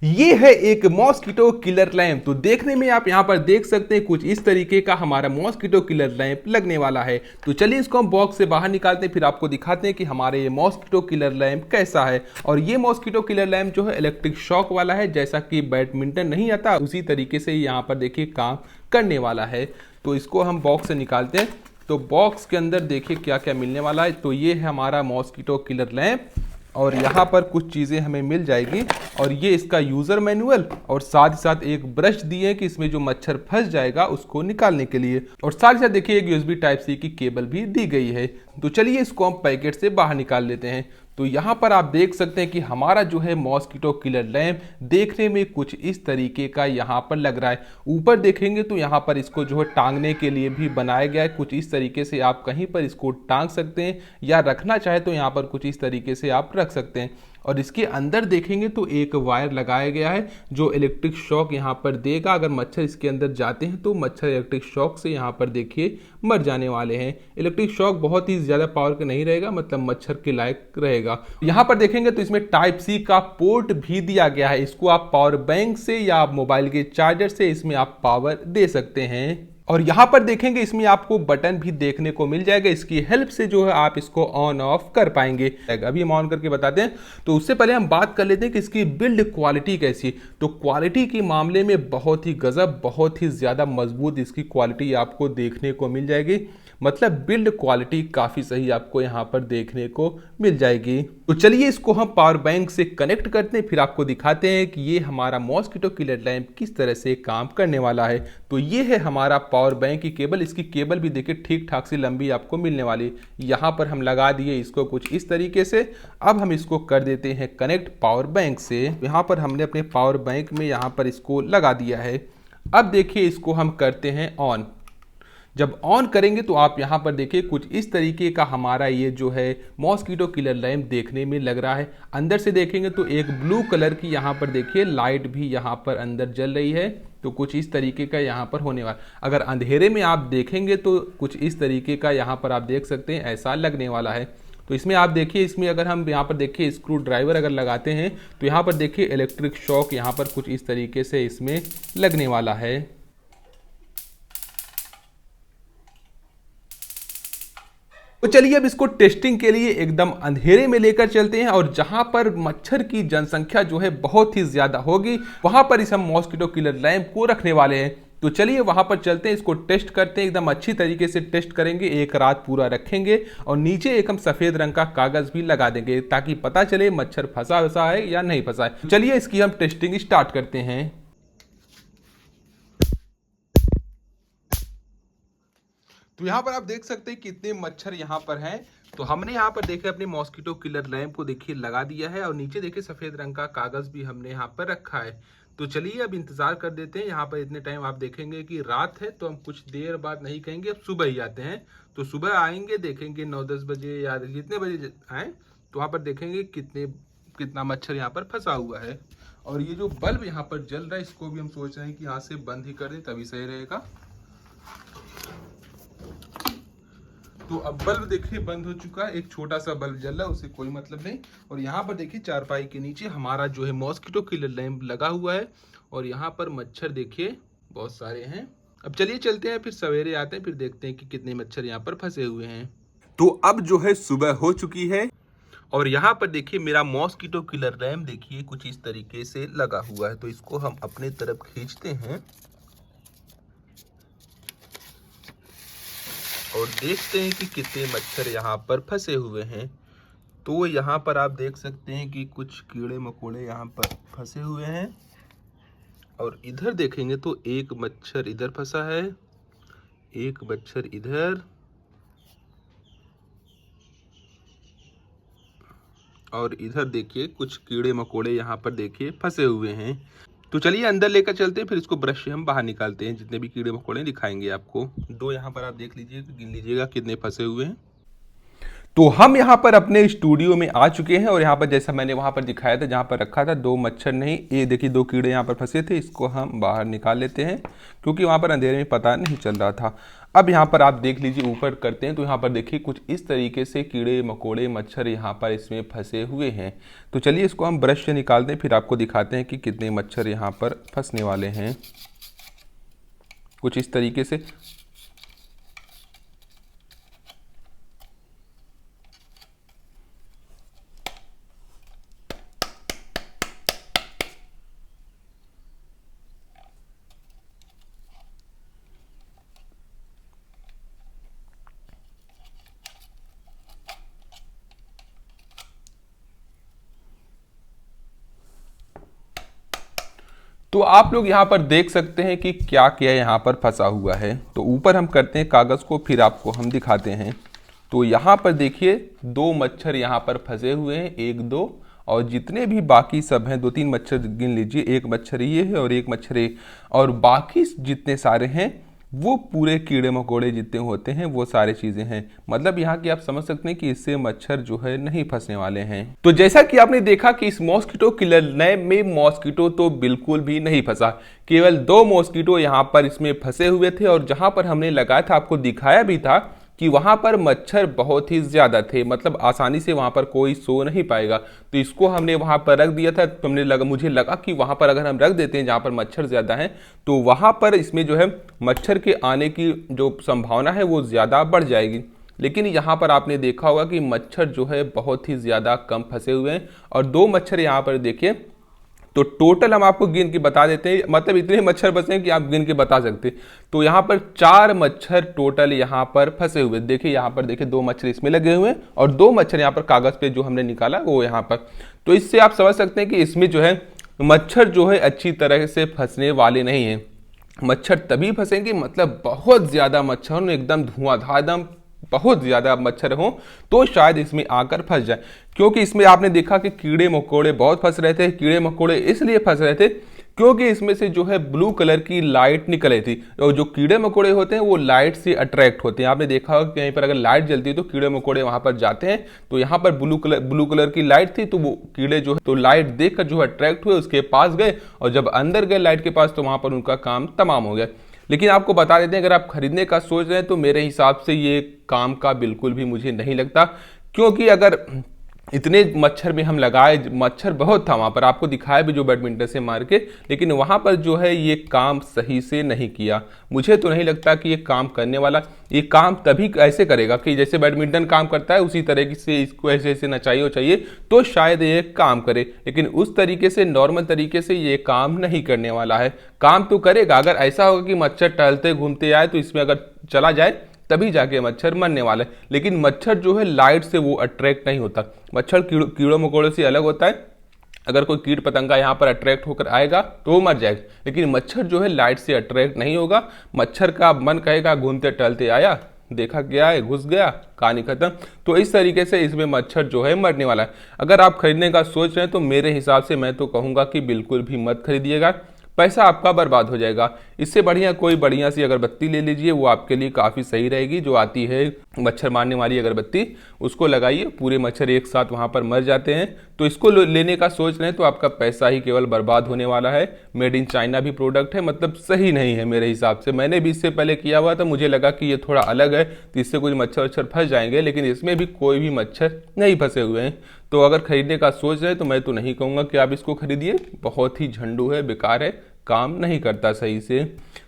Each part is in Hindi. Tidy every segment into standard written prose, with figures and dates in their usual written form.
ये है एक मॉस्किटो किलर लैंप। तो देखने में आप यहाँ पर देख सकते हैं कुछ इस तरीके का हमारा मॉस्किटो किलर लैंप लगने वाला है। तो चलिए इसको हम बॉक्स से बाहर निकालते हैं, फिर आपको दिखाते हैं कि हमारे ये मॉस्किटो किलर लैंप कैसा है। और ये मॉस्किटो किलर लैंप जो है इलेक्ट्रिक शॉक वाला है, जैसा कि बैडमिंटन नहीं आता उसी तरीके से यहाँ पर देखिए काम करने वाला है। तो इसको हम बॉक्स से निकालते हैं। तो बॉक्स के अंदर देखिए क्या क्या मिलने वाला है। तो ये है हमारा मॉस्किटो किलर लैंप और यहाँ पर कुछ चीज़ें हमें मिल जाएगी और ये इसका यूज़र मैनुअल और साथ ही साथ एक ब्रश दिए है कि इसमें जो मच्छर फंस जाएगा उसको निकालने के लिए। और साथ ही साथ देखिए एक USB टाइप सी की केबल भी दी गई है। तो चलिए इसको हम पैकेट से बाहर निकाल लेते हैं। तो यहाँ पर आप देख सकते हैं कि हमारा जो है मॉस्किटो किलर लैंप देखने में कुछ इस तरीके का यहाँ पर लग रहा है। ऊपर देखेंगे तो यहाँ पर इसको जो है टांगने के लिए भी बनाया गया है। कुछ इस तरीके से आप कहीं पर इसको टांग सकते हैं या रखना चाहे तो यहाँ पर कुछ इस तरीके से आप रख सकते हैं। और इसके अंदर देखेंगे तो एक वायर लगाया गया है जो इलेक्ट्रिक शॉक यहाँ पर देगा। अगर मच्छर इसके अंदर जाते हैं तो मच्छर इलेक्ट्रिक शॉक से यहाँ पर देखिए मर जाने वाले हैं। इलेक्ट्रिक शॉक बहुत ही ज़्यादा पावर का नहीं रहेगा, मतलब मच्छर के लायक रहेगा। यहाँ पर देखेंगे तो इसमें टाइप सी का पोर्ट भी दिया गया है। इसको आप पावर बैंक से या आप मोबाइल के चार्जर से इसमें आप पावर दे सकते हैं। और यहाँ पर देखेंगे इसमें आपको बटन भी देखने को मिल जाएगा। इसकी हेल्प से जो है आप इसको ऑन ऑफ कर पाएंगे। अभी हम ऑन करके बताते हैं। तो उससे पहले हम बात कर लेते हैं कि इसकी बिल्ड क्वालिटी कैसी। तो क्वालिटी के मामले में बहुत ही गजब, बहुत ही ज़्यादा मजबूत इसकी क्वालिटी आपको देखने को मिल जाएगी। मतलब बिल्ड क्वालिटी काफ़ी सही आपको यहाँ पर देखने को मिल जाएगी। तो चलिए इसको हम पावर बैंक से कनेक्ट करते हैं, फिर आपको दिखाते हैं कि ये हमारा मॉस्किटो किलर लैंप किस तरह से काम करने वाला है। तो ये है हमारा पावर बैंक की केबल। इसकी केबल भी देखिए ठीक ठाक सी लंबी आपको मिलने वाली। यहाँ पर हम लगा दिए इसको कुछ इस तरीके से। अब हम इसको कर देते हैं कनेक्ट पावर बैंक से। यहाँ पर हमने अपने पावर बैंक में यहाँ पर इसको लगा दिया है। अब देखिए इसको हम करते हैं ऑन। जब ऑन करेंगे तो आप यहाँ पर देखिए कुछ इस तरीके का हमारा ये जो है मॉस्किटो किलर लैंप देखने में लग रहा है। अंदर से देखेंगे तो एक ब्लू कलर की यहाँ पर देखिए लाइट भी यहाँ पर अंदर जल रही है। तो कुछ इस तरीके का यहाँ पर होने वाला। अगर अंधेरे में आप देखेंगे तो कुछ इस तरीके का यहाँ पर आप देख सकते हैं ऐसा लगने वाला है। तो इसमें आप देखिए, इसमें अगर हम यहाँ पर देखिए स्क्रू ड्राइवर अगर लगाते हैं तो यहाँ पर देखिए इलेक्ट्रिक शॉक यहाँ पर कुछ इस तरीके से इसमें लगने वाला है। तो चलिए अब इसको टेस्टिंग के लिए एकदम अंधेरे में लेकर चलते हैं और जहां पर मच्छर की जनसंख्या जो है बहुत ही ज्यादा होगी वहां पर इस हम मॉस्किटो किलर लैंप को रखने वाले हैं। तो चलिए वहां पर चलते हैं, इसको टेस्ट करते हैं। एकदम अच्छी तरीके से टेस्ट करेंगे, एक रात पूरा रखेंगे और नीचे एक हम सफेद रंग का कागज भी लगा देंगे ताकि पता चले मच्छर फंसा है या नहीं फंसा है। चलिए इसकी हम टेस्टिंग स्टार्ट करते हैं। तो यहाँ पर आप देख सकते हैं कितने मच्छर यहाँ पर हैं। तो हमने यहाँ पर देखिए अपने मॉस्किटो किलर लैंप को देखिए लगा दिया है और नीचे देखिए सफेद रंग का कागज भी हमने यहाँ पर रखा है। तो चलिए अब इंतजार कर देते हैं। यहाँ पर इतने टाइम आप देखेंगे कि रात है तो हम कुछ देर बाद नहीं कहेंगे, अब सुबह ही आते हैं। तो सुबह आएंगे, देखेंगे 9-10 बजे या जितने बजे आए तो वहाँ पर देखेंगे कितना मच्छर यहाँ पर फंसा हुआ है। और ये जो बल्ब यहाँ पर जल रहा है इसको भी हम सोच रहे हैं कि यहाँ से बंद ही कर दें तभी सही रहेगा। तो अब बल्ब देखिए बंद हो चुका है, एक छोटा सा बल्ब जल रहा है, उसे कोई मतलब नहीं। और यहाँ पर देखिए चारपाई के नीचे हमारा जो है मॉस्किटो किलर लैंप लगा हुआ है और यहाँ पर मच्छर देखिए बहुत सारे हैं। अब चलिए चलते हैं, फिर सवेरे आते हैं, फिर देखते हैं कि कितने मच्छर यहाँ पर फंसे हुए हैं। तो अब जो है सुबह हो चुकी है और यहाँ पर देखिए मेरा मॉस्किटो किलर लैंप देखिए कुछ इस तरीके से लगा हुआ है। तो इसको हम अपने तरफ खींचते हैं और देखते हैं कि कितने मच्छर यहाँ पर फंसे हुए हैं। तो यहाँ पर आप देख सकते हैं कि कुछ कीड़े मकोड़े यहाँ पर फंसे हुए हैं और इधर देखेंगे तो एक मच्छर इधर फंसा है, एक मच्छर इधर और इधर देखिए कुछ कीड़े मकोड़े यहाँ पर देखिए फंसे हुए हैं। तो चलिए अंदर लेकर चलते हैं, फिर इसको ब्रश से हम बाहर निकालते हैं। जितने भी कीड़े मकोड़े दिखाएंगे आपको। दो यहाँ पर आप देख लीजिए, गिन लीजिएगा कितने फंसे हुए हैं। तो हम यहाँ पर अपने स्टूडियो में आ चुके हैं और यहाँ पर जैसा मैंने वहाँ पर दिखाया था, जहाँ पर रखा था, दो मच्छर नहीं, ये देखिए दो कीड़े यहाँ पर फंसे थे, इसको हम बाहर निकाल लेते हैं क्योंकि वहाँ पर अंधेरे में पता नहीं चल रहा था। अब यहाँ पर आप देख लीजिए, ऊपर करते हैं तो यहाँ पर देखिए कुछ इस तरीके से कीड़े मकोड़े मच्छर यहाँ पर इसमें फंसे हुए हैं। तो चलिए इसको हम ब्रश से निकाल दें, फिर आपको दिखाते हैं कि कितने मच्छर यहाँ पर फंसने वाले हैं। कुछ इस तरीके से। तो आप लोग यहाँ पर देख सकते हैं कि क्या क्या यहाँ पर फंसा हुआ है। तो ऊपर हम करते हैं कागज़ को, फिर आपको हम दिखाते हैं। तो यहाँ पर देखिए दो मच्छर यहाँ पर फंसे हुए हैं, एक दो, और जितने भी बाकी सब हैं, दो तीन मच्छर गिन लीजिए, एक मच्छर ये है और एक मच्छर ये, और बाकी जितने सारे हैं वो पूरे कीड़े मकोड़े जितने होते हैं वो सारी चीज़ें हैं। मतलब यहाँ की आप समझ सकते हैं कि इससे मच्छर जो है नहीं फंसने वाले हैं। तो जैसा कि आपने देखा कि इस मॉस्किटो किलर लैम्प में मॉस्किटो तो बिल्कुल भी नहीं फंसा, केवल दो मॉस्किटो यहाँ पर इसमें फंसे हुए थे, और जहाँ पर हमने लगाया था आपको दिखाया भी था कि वहाँ पर मच्छर बहुत ही ज़्यादा थे, मतलब आसानी से वहाँ पर कोई सो नहीं पाएगा। तो इसको हमने वहाँ पर रख दिया था। तो मुझे लगा कि वहाँ पर अगर हम रख देते हैं जहाँ पर मच्छर ज़्यादा हैं, तो वहाँ पर इसमें जो है मच्छर के आने की जो संभावना है वो ज़्यादा बढ़ जाएगी। लेकिन यहाँ पर आपने देखा होगा कि मच्छर जो है बहुत ही ज़्यादा कम फंसे हुए हैं, और दो मच्छर यहाँ पर देखिए। तो टोटल हम आपको गिन के बता देते हैं, मतलब इतने मच्छर फंसे हैं कि आप गिन के बता सकते। तो यहाँ पर 4 मच्छर टोटल यहाँ पर फंसे हुए। देखिए यहाँ पर देखिए 2 मच्छर इसमें लगे हुए हैं और 2 मच्छर यहाँ पर कागज पे जो हमने निकाला वो यहाँ पर। तो इससे आप समझ सकते हैं कि इसमें जो है मच्छर जो है अच्छी तरह से फंसने वाले नहीं हैं। मच्छर तभी फंसेंगे मतलब बहुत ज़्यादा मच्छर, एकदम धुआंधार, एकदम बहुत ज़्यादा मच्छर हों तो शायद इसमें आकर फंस जाए। क्योंकि इसमें आपने देखा कि कीड़े मकोड़े बहुत फंस रहे थे। कीड़े मकोड़े इसलिए फंस रहे थे क्योंकि इसमें से जो है ब्लू कलर की लाइट निकल रही थी, और जो कीड़े मकोड़े होते हैं वो लाइट से अट्रैक्ट होते हैं। आपने देखा होगा कहीं पर अगर लाइट जलती है तो कीड़े मकोड़े वहां पर जाते हैं। तो यहाँ पर ब्लू कलर की लाइट थी, तो वो कीड़े जो है तो लाइट देखकर जो अट्रैक्ट हुए उसके पास गए, और जब अंदर गए लाइट के पास तो वहां पर उनका काम तमाम हो गया। लेकिन आपको बता देते हैं, अगर आप खरीदने का सोच रहे हैं तो मेरे हिसाब से ये काम का बिल्कुल भी मुझे नहीं लगता। क्योंकि अगर इतने मच्छर में हम लगाए, मच्छर बहुत था वहाँ पर, आपको दिखाया भी जो बैडमिंटन से मार के, लेकिन वहाँ पर जो है ये काम सही से नहीं किया। मुझे तो नहीं लगता कि ये काम करने वाला, ये काम तभी ऐसे करेगा कि जैसे बैडमिंटन काम करता है उसी तरीके से इसको ऐसे ऐसे नचाइए चाहिए तो शायद ये काम करे, लेकिन उस तरीके से नॉर्मल तरीके से ये काम नहीं करने वाला है। काम तो करेगा अगर ऐसा होगा कि मच्छर टहलते घूमते आए तो इसमें अगर चला जाए तभी जाके मच्छर मरने वाला है। लेकिन मच्छर जो है लाइट से वो अट्रैक्ट नहीं होता। मच्छर कीड़ों मकोड़ों से अलग होता है। अगर कोई कीट पतंगा यहाँ पर अट्रैक्ट होकर आएगा तो वो मर जाएगा, लेकिन मच्छर जो है लाइट से अट्रैक्ट नहीं होगा। मच्छर का मन कहेगा घूमते टहलते आया, देखा क्या है, घुस गया, कहानी खत्म। तो इस तरीके से इसमें मच्छर जो है मरने वाला है। अगर आप खरीदने का सोच रहे हैं तो मेरे हिसाब से मैं तो कहूँगा कि बिल्कुल भी मत खरीदिएगा, पैसा आपका बर्बाद हो जाएगा। इससे बढ़िया कोई बढ़िया सी अगरबत्ती ले लीजिए, वो आपके लिए काफ़ी सही रहेगी। जो आती है मच्छर मारने वाली अगरबत्ती, उसको लगाइए, पूरे मच्छर एक साथ वहाँ पर मर जाते हैं। तो इसको लेने का सोच रहे हैं तो आपका पैसा ही केवल बर्बाद होने वाला है। मेड इन चाइना भी प्रोडक्ट है, मतलब सही नहीं है मेरे हिसाब से। मैंने भी इससे पहले किया हुआ था, मुझे लगा कि ये थोड़ा अलग है तो इससे कुछ मच्छर वच्छर फंस जाएंगे, लेकिन इसमें भी कोई भी मच्छर नहीं फंसे हुए हैं। तो अगर खरीदने का सोच रहे हैं तो मैं तो नहीं कहूँगा कि आप इसको खरीदिए, बहुत ही झंडू है, बेकार है, काम नहीं करता सही से।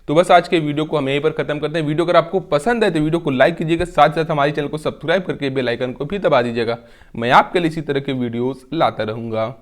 तो बस आज के वीडियो को हम यहीं पर खत्म करते हैं। वीडियो अगर आपको पसंद है तो वीडियो को लाइक कीजिएगा, साथ साथ हमारे चैनल को सब्सक्राइब करके बेल आइकन को भी दबा दीजिएगा। मैं आपके लिए इसी तरह के वीडियोस लाता रहूँगा।